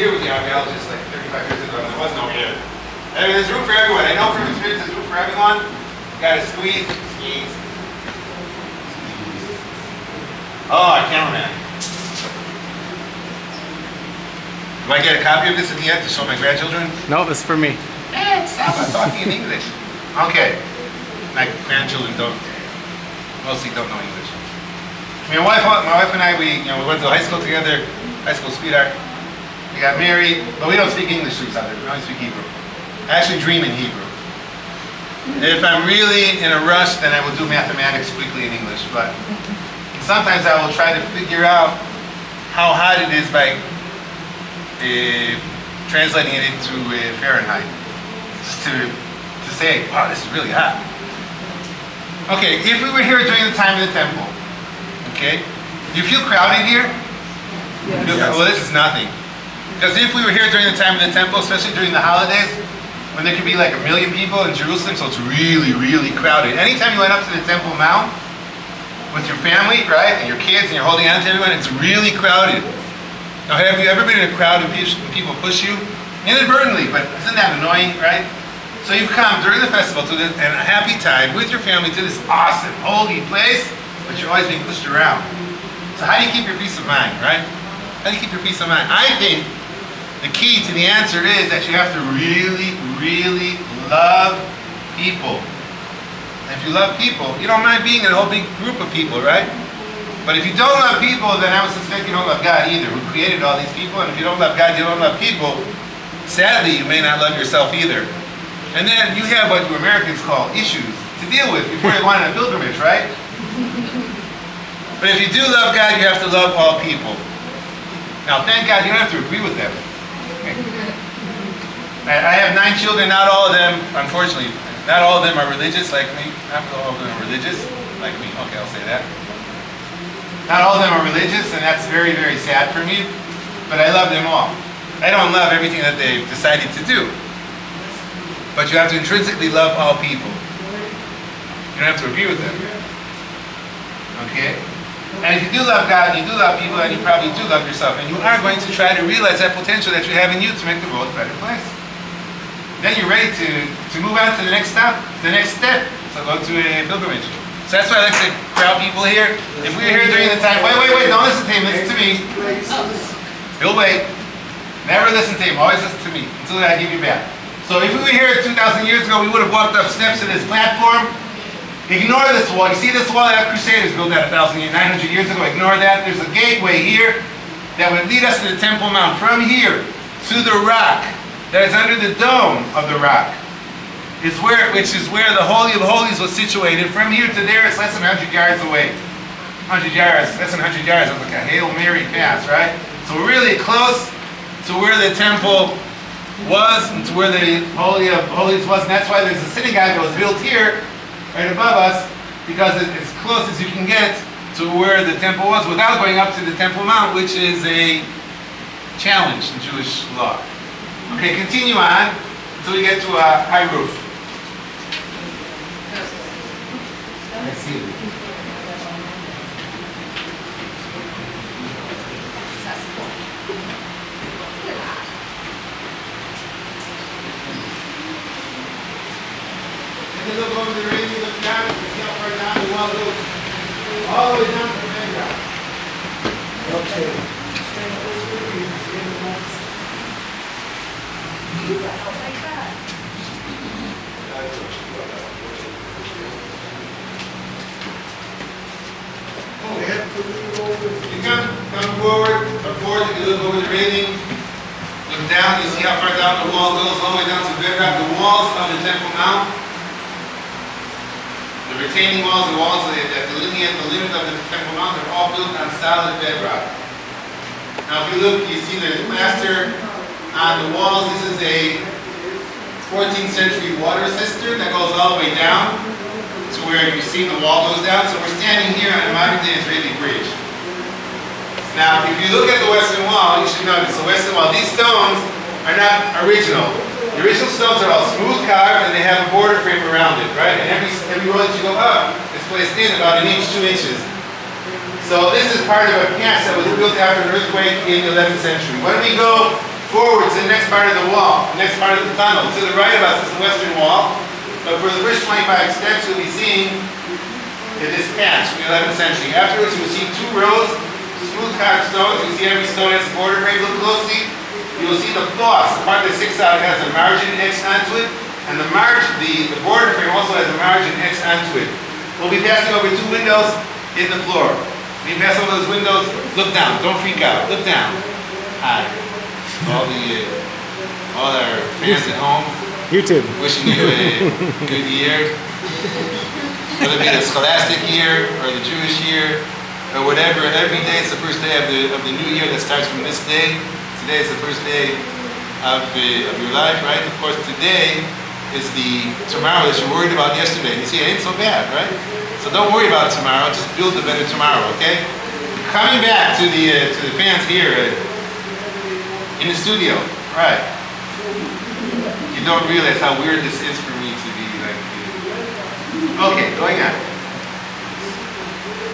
here with the archaeologists like 35 years ago, and there was no air. I mean, there's room for everyone. I know from experience there's room for everyone. You gotta squeeze. Oh, cameraman. Do I get a copy of this in the end to show my grandchildren? No, this is for me. Man, stop talking in English. Okay. My grandchildren mostly don't know English. My wife and I, we went to high school together, high school sweetheart. We got married, but we don't speak English to each other. We only speak Hebrew. I actually dream in Hebrew. If I'm really in a rush, then I will do mathematics quickly in English. But sometimes I will try to figure out how hot it is by translating it into Fahrenheit. Just to say, wow, this is really hot. Okay, if we were here during the time of the temple, okay, do you feel crowded here? Yes. Well, this is nothing. Because if we were here during the time of the temple, especially during the holidays, when there could be like 1 million people in Jerusalem, so it's really, really crowded. Anytime you went up to the Temple Mount with your family, right, and your kids, and you're holding on to everyone, it's really crowded. Now, have you ever been in a crowd and people push you? Inadvertently, but isn't that annoying, right? So you've come during the festival to this, and a happy time with your family to this awesome, holy place, but you're always being pushed around. So how do you keep your peace of mind, right? How do you keep your peace of mind? I think the key to the answer is that you have to really, really love people. And if you love people, you don't mind being in a whole big group of people, right? But if you don't love people, then I would suspect you don't love God either, who created all these people. And if you don't love God, you don't love people. Sadly, you may not love yourself either. And then you have what you Americans call issues to deal with before you go on a pilgrimage, right? But if you do love God, you have to love all people. Now, thank God you don't have to agree with them. I have 9 children, not all of them, unfortunately, not all of them are religious like me. Not all of them are religious like me. Okay, I'll say that. Not all of them are religious, and that's very, very sad for me, but I love them all. I don't love everything that they've decided to do, but you have to intrinsically love all people. You don't have to agree with them. Okay? And if you do love God, and you do love people, and you probably do love yourself, and you are going to try to realize that potential that you have in you to make the world a better place. Then you're ready to move on to the next stop, the next step. So go to a pilgrimage. So that's why I like to crowd people here. If we were here during the time, wait, don't listen to him, listen to me. He'll wait. Never listen to him, always listen to me until I give you back. So if we were here 2,000 years ago, we would have walked up steps to this platform. Ignore this wall. You see this wall that Crusaders built that 900 years ago? Ignore that. There's a gateway here that would lead us to the Temple Mount. From here to the rock that is under the dome of the rock, which is where the Holy of Holies was situated. From here to there, it's less than 100 yards away. 100 yards, less than 100 yards. It's like a Hail Mary pass, right? So we're really close to where the temple was and to where the Holy of Holies was. And that's why there's a synagogue that was built here, right above us, because it's as close as you can get to where the temple was without going up to the Temple Mount, which is a challenge in Jewish law. Okay, continue on until we get to a high roof. I see it. And then look over the ring, you look down, you see how far down the wall goes. All the way down to the bedrock. Okay. You come forward, you look over the railing, look down, you see how far down the wall goes, all the way down to the bedrock. The walls of the Temple Mount, the retaining walls, the walls that delineate the limit of the Temple Mount, are all built on solid bedrock. Now if you look, you see there's plaster on the walls. This is a 14th century water cistern that goes all the way down to where you see the wall goes down. So we're standing here on a modern day Israeli bridge. Now, if you look at the western wall, you should notice the western wall, these stones are not original. The original stones are all smooth carved and they have a border frame around it, right? And every row that you go up is placed in about 1 inch, 2 inches. So this is part of a pass that was built after an earthquake in the 11th century. When we go Forward to the next part of the wall, the next part of the tunnel. To the right of us is the western wall. But for the first 25 steps, you'll be seeing this patch from the 11th century. Afterwards, you'll see 2 rows, smooth carved stones. You'll see every stone has a border frame. Look closely. You'll see the floss, the part that sticks out, has a margin etched onto it. And the border frame also has a margin etched onto it. We'll be passing over 2 windows in the floor. When you pass over those windows, look down. Don't freak out. Look down. Hi. All our fans at home, YouTube. wishing you a good year. Whether it be the scholastic year or the Jewish year or whatever, every day is the first day of the new year that starts from this day. Today is the first day of your life, right? Of course, today is the tomorrow that you worried about yesterday. You see, it ain't so bad, right? So don't worry about tomorrow. Just build a better tomorrow, okay? Coming back to the fans here in the studio, right? You don't realize how weird this is for me to be like. Okay, going on.